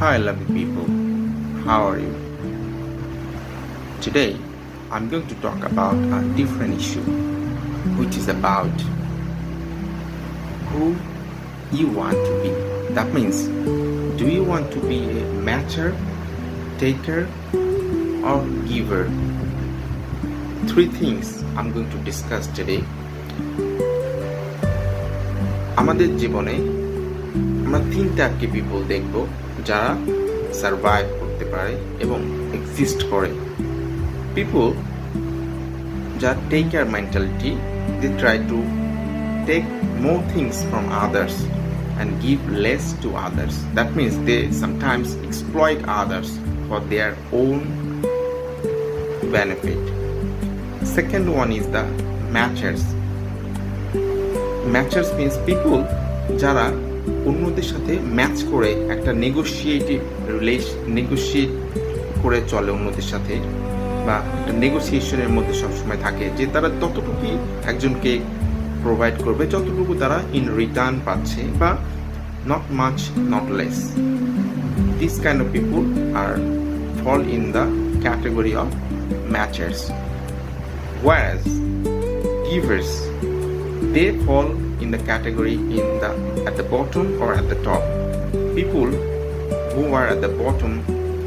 Hi, lovely people. How are you? Today, I'm going to talk about a different issue, which is about who you want to be. That means, do you want to be a matcher, taker, or giver? Three things I'm going to discuss today. আমাদের জীবনে আমরা তিন টাইপকে people দেখব যারা survive করতে পারে এবং exist করে। পিপল যারা taker mentality, they try to take more things from others and give less to others. That means they sometimes exploit others for their own benefit. Second one is the matchers. Matchers means people যারা অন্যদের সাথে match করে একটা negotiate করে চলে অন্যদের সাথে, বা একটা নেগোসিয়েশনের মধ্যে সবসময় থাকে যে তারা ততটুকুই একজনকে প্রোভাইড করবে যতটুকু তারা ইন রিটার্ন পাচ্ছে, বা not much not less. These kind of people are fall in the category of matchers, whereas givers, they fall in the category at the bottom or at the top. People who are at the bottom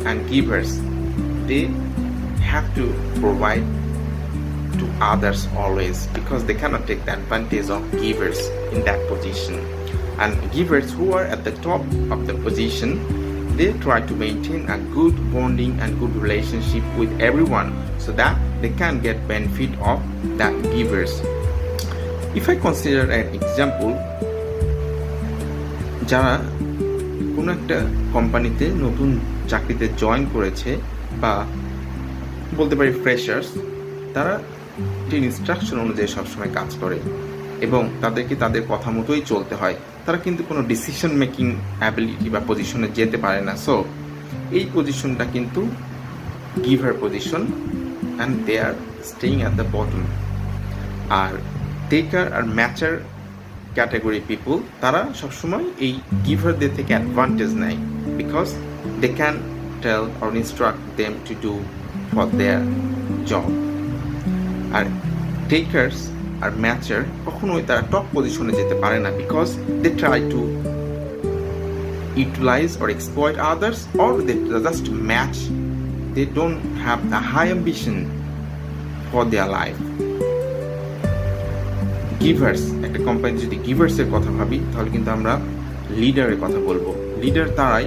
and givers, they have to provide to others always, because they cannot take the advantage of givers in that position. And givers who are at the top of the position, they try to maintain a good bonding and good relationship with everyone so that they can get benefit of that givers. If I consider an example, যারা কোনো একটা কোম্পানিতে নতুন চাকরিতে join করেছে, বা বলতে পারি ফ্রেশার্স, তারা যে ইনস্ট্রাকশন অনুযায়ী সবসময় কাজ করে এবং তাদেরকে তাদের কথা মতোই চলতে হয়। তারা কিন্তু কোনো ডিসিশন মেকিং অ্যাবিলিটি বা পজিশনে যেতে পারে না। সো এই পজিশনটা কিন্তু giver position, and they are staying at the bottom. আর টেকার আর ম্যাচার ক্যাটাগরি পিপল, তারা সবসময় এই গিভারদের থেকে অ্যাডভান্টেজ নেয়, because they can tell or instruct them to do for their job. আর টেকার্স আর ম্যাচার কখনোই তারা টপ পজিশনে যেতে পারে না, because they try to utilise or exploit others, or they just match. They don't have a high ambition for their life. Givers, একটা company যদি গিভার্সের কথা ভাবি, তাহলে কিন্তু আমরা লিডারের কথা বলবো। লিডার তারাই